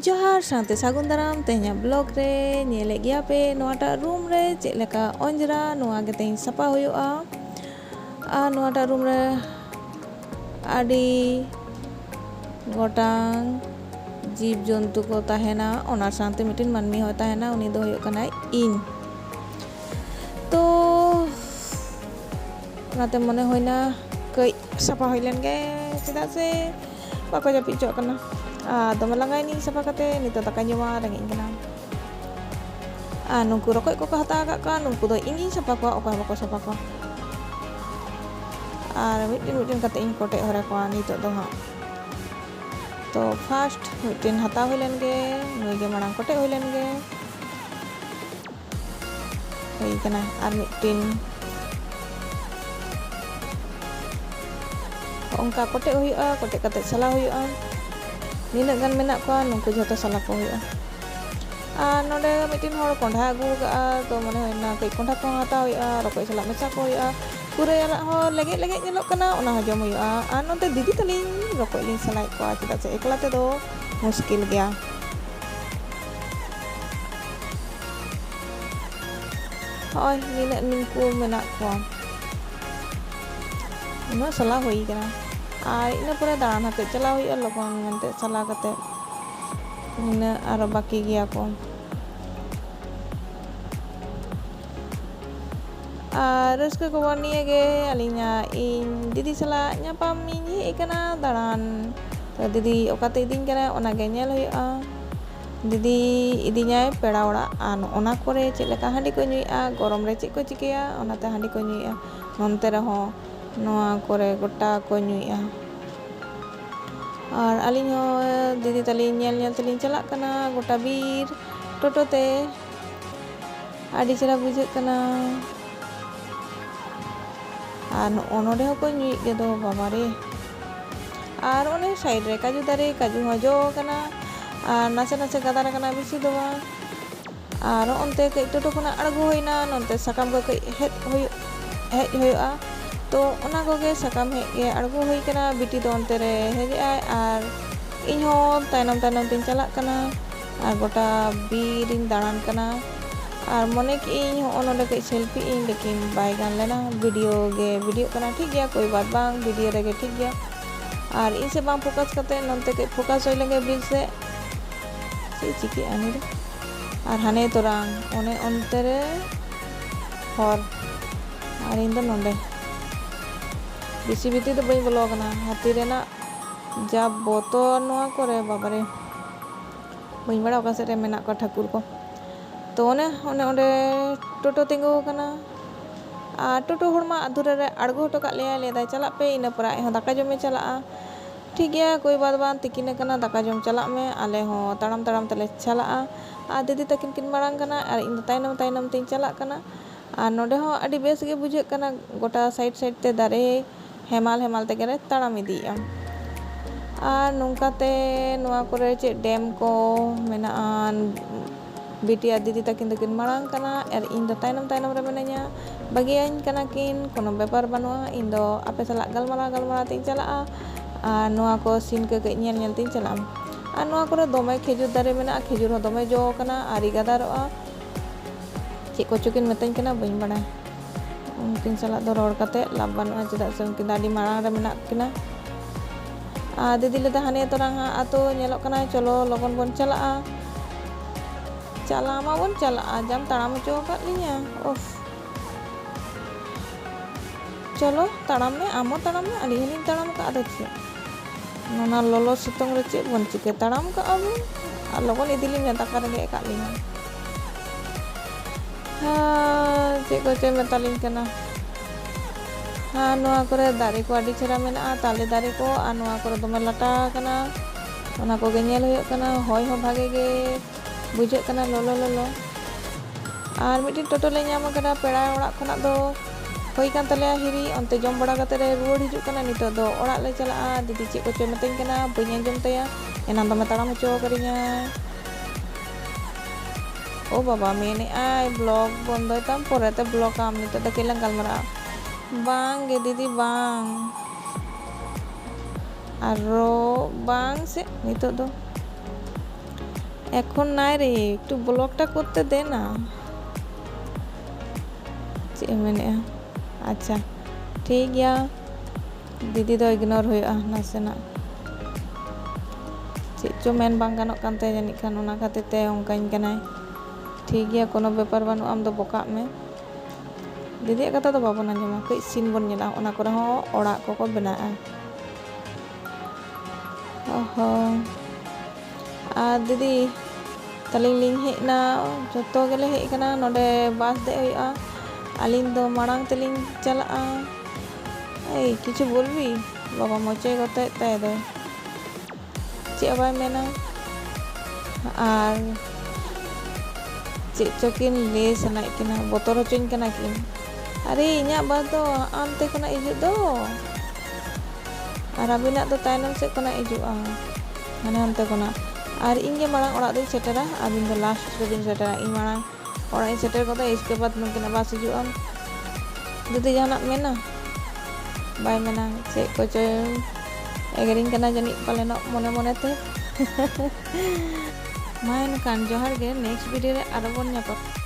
जोहार साथे सागुन दाराम तेहना ब्लॉग रे नेले गया पे नोटा रूम रे चेक लेका अंजरा नोआ गे तेहन सपा हुआ आ नोटा रूम रे आडी गोटांग जीव जंतु को तहना ओना साथे मिटिन मानमी हो तहना उनी दो हुयो कना इन तो नाते मने होइना कई सपा होइलेन गे चेदा से बाको जापि चो कना दमे लांगाय नी सफा कते नितो दाका जमा रेंगे कना नुंकु रokoi को हता का का नुंकु दो इंगी सफा को ओका बako सफा को आर मिटिन कते इन कोटे हरे को नितो दो हा तो फास्ट मिटिन हता होइलेन गे नुई गे मांग कोटे होइलेन गे होई कना आर meeting onka kote huya kote kate salah huya nina gan menak ko nungku joto salah ko huya node mitin hor kondha agu ga to mane hoina kai kondha ko hata huya rokoi salah mesa ko huya pura yala ho lege nyelok kana ona ho jom huya note didi taling rokoi ling salah ko cheda se ekla te do muskil gaya hoy nina nungku menak ko ino salah hui kana ina pura daran hate chala huya lokon mente salah kate ina aro baki gaya ko रस्के को निये गे अलिnya इन दीदी सला nyapam ini ikana daran दीदी ओकाते इदिन kana ona ge nyel huya दीदी इदिnya पेड़ा ओड़ा ओना करे check लेका हांडी को नुया गरम रे चेक को चिकेया ओनाते हांडी को नुया नोनते रहो नोआ करे गोटा को नुया और अलिन हो दीदी तलिन nyel तलिन चला कना गोटा बीर टोटो ते आडी चरा बुझे कना ओनोडे को नुई गे दो बाबा रे और ओने साइड रे काजू दारे काजू हजो कना नासे नासे गादार कना बिसी दो और ओनते कई टोटो खना अड़गो होइना नोनते सकाम को कई हेज होया तो ओना कोगे सकाम हे अड़गो होई कना बिटी दो ओनते रे हेज आय और इन हो तायनम तिन चला कना और गोटा बीरिन दाड़ान कना और मने कि इन ओनोडे कई सेल्फी इन लेकिन बाय गान लेना वीडियो कना ठीक गया कोई बात बांग वीडियो रे ठीक गया और इन से बांग फोकस करते नोनते कई फोकस होई लेंगे बीच से चिकी आनी रे और हाने तोरांग ओने ओनते रे हर और इन दो नोंडे बिसी बिती तो बई बोलो कना हाथी रेना जा बोतो नोआ करे बाबा रे बई बड़ा ओका से रे मेना को ठाकुर को तो ओने टोटो तिंगो कना टोटो हरमा अधूरे रे अड़गो हटो का ले दाय चला पे इना परा हो दाका जमे चला ठीक गया कोई बात बान तिकिने कना दाका जम चला में आले हो ताड़ाम तले चला दीदी तकिन किन मारंग कना और इन तायनम तिन चला कना नोडे हो अडी बेस गे बुझे कना गोटा साइड ते दारे हेमाल ते गे ताड़ाम इदिया नोंकाते नोआ करे चे डैम को मेनान बिटिया दीदी तकिन दकिन मारंग कना और इन दो तायनम रे मेनाया बगियान कना किन कोनो बेपार बनुआ इन दो आपे सला गलमारा तिन चला नोआ को सीन के nyel तिन चला नोआ करे दोमे खेजुर दारे मेना खेजुर हो दोमे जो कना आरी गादारोआ चे को चुकिन मेताñ कना बई बड़ा उनकिन सला दो रोड कते लाभ बनुआ चेदा से उनकिन दाडी मारंग रे मेना किना दीदी ले हाने तोरांग आतो नेलो कना चलो लगन बन चला माबन चला जम ताड़ाम चो का लिया ओफ चलो ताड़ाम में आमो ताड़ाम में अली हनी ताड़ाम का आदत छे नोना लोलो सितोंग रे चे बन चिके ताड़ाम का अब लगन इदिली में दाका रे का लिया चे को चे मेतालिन कना नोआ करे दारे को आडी चेरा मेना ताले दारे को नोआ करे दोमे लाटा कना ओना को गे नेल होय कना होय हो भागे गे बुझे कना लोलो और मिट्टी टोटो ले नाम कना पेड़ा ओड़ा खना दो होई कान तले हिरी ओनते जम बड़ा कते रे रुवाड़ हिजु कना नितो दो ओड़ा ले चला दीदी चे को चे मेतेñ कना बई अंजम तया एना दो ताड़ाम चो करिया ओ बाबा मेने आय ब्लॉग बंदोय ताम पोरेते ब्लॉग आम नितो द केलां गलमरा बांग गे दीदी बांग आरो बांग से नितो दो এখন নাই রে, একটু ব্লগটা করতে দে না। ᱪᱮᱫ ᱮᱢ ᱢᱮᱱᱮᱜᱼᱟ? ᱟᱪᱪᱷᱟ ᱴᱷᱤᱠ ᱜᱮᱭᱟ, ᱫᱤᱫᱤ ᱫᱚ ᱤᱜᱱᱳᱨ ᱦᱩᱭᱩᱜᱼᱟ ᱱᱟᱥᱮᱱᱟᱜ, ᱪᱮᱫ ᱪᱚ ᱢᱮᱱ ᱵᱟᱝ ᱜᱟᱱᱚᱜ ᱠᱟᱱ ᱛᱟᱭᱟ ᱡᱟᱹᱱᱤᱡ ᱠᱷᱟᱱ, ᱚᱱᱟ ᱠᱷᱟᱹᱛᱤᱨ ᱛᱮ ᱚᱱᱠᱟᱧ ᱠᱟᱱᱟᱭ। ᱴᱷᱤᱠ ᱜᱮᱭᱟ, ᱠᱳᱱᱳ ᱵᱮᱯᱟর ᱵᱟᱹᱱᱩᱜᱼᱟ, ᱟᱢ ᱫᱚ ᱵᱚᱠᱟᱜ ᱢᱮ। ᱫᱤᱫᱤᱭᱟᱜ ᱠᱟᱛᱷᱟ ᱫᱚ ᱵᱟᱵᱚᱱ ᱟᱸᱡᱚᱢᱟ, ᱠᱟᱹᱡ ᱥᱤᱱ ᱵᱚᱱ ᱧᱮᱞᱟ, ᱚᱱᱟ ᱠᱚᱨᱮ ᱦᱚᱸ ᱚᱲᱟᱜ ᱠᱚᱠᱚ ᱵᱮᱱᱟᱜᱼᱟ। ᱟᱨ ᱫᱤᱫᱤ ᱛᱟᱹᱞᱤᱧ ᱞᱤᱧ ᱦᱮᱡ ᱮᱱᱟ, ᱡᱚᱛᱚ ᱜᱮᱞᱮ ᱦᱮᱡ ᱟᱠᱟᱱᱟ, ᱱᱚᱰᱮ ᱵᱟᱥ ᱫᱮᱡ ᱦᱩᱭᱩᱜᱼᱟ, ᱟᱹᱞᱤᱧ ᱫᱚ ᱢᱟᱲᱟᱝ ᱛᱮᱞᱤᱧ ᱪᱟᱞᱟᱜᱼᱟ। এই কিছু বলবি? বাবা মচাই কথায় তাই দেয়, ᱪᱮᱫ ᱦᱚᱸ ᱵᱟᱭ ᱢᱮᱱᱟ। ᱟᱨ ᱪᱮᱫ ᱪᱚᱠᱤᱱ ᱞᱟᱹᱭ ᱥᱟᱱᱟᱭᱮᱫ ᱠᱤᱱᱟ, ᱵᱚᱛᱚᱨ ᱦᱚᱪᱚᱧ ᱠᱟᱱᱟ ᱠᱤᱱ। ᱟᱨᱮ ᱤᱧᱟᱹᱜ ᱵᱟᱥ ᱫᱚ ᱦᱟᱱᱛᱮ ᱠᱷᱚᱱᱟᱜ ᱦᱤᱡᱩᱜ ᱫᱚ, ᱟᱨ ᱟᱹᱵᱤᱱᱟᱜ ᱫᱚ ᱛᱟᱭᱱᱚᱢ ᱥᱮᱫ ᱠᱷᱚᱱᱟᱜ ᱦᱤᱡᱩᱜᱼᱟ, ᱢᱟᱱᱮ ᱦᱟᱱᱛᱮ ᱠᱷᱚᱱᱟᱜ। ᱟᱨ ᱤᱧ ᱜᱮ ᱢᱟᱲᱟᱝ ᱚᱲᱟᱜ ᱫᱚᱧ ᱥᱮᱴᱮᱨᱟ, ᱟᱹᱵᱤᱱ ᱫᱚ ᱞᱟᱥᱴ ᱨᱮᱵᱤᱱ ᱥᱮᱴᱮᱨᱟ। ᱤᱧ ᱢᱟᱲᱟᱝ ᱚᱲᱟᱜ ᱤᱧ ᱥᱮᱴᱮᱨ ᱜᱚᱫᱟ, ᱤᱥᱠᱮ ᱵᱟᱫ ᱱᱩᱠᱤᱱᱟᱜ ᱵᱟᱥ ᱦᱤᱡᱩᱜᱼᱟ। ᱡᱩᱫᱤ ᱡᱟᱦᱟᱱᱟᱜ ᱢᱮᱱᱟ? ᱵᱟᱭ ᱢᱮᱱᱟ, ᱪᱮᱫ ᱠᱚᱪᱚᱭ ᱮᱜᱮᱨᱤᱧ ᱠᱟᱱᱟ ᱡᱟᱹᱱᱤᱡ ᱯᱟᱞᱮᱱᱚᱜ ᱢᱚᱱᱮ ᱢᱚᱱᱮᱛᱮ। ᱢᱟ ᱮᱱᱠᱷᱟᱱ ᱡᱚᱦᱟᱨ ᱜᱮ, ᱱᱮᱠᱥᱴ ᱵᱷᱤᱰᱤᱭᱳ ᱨᱮ ᱟᱨᱚ ᱵᱚᱱ ᱧᱟᱯᱟᱢᱟ।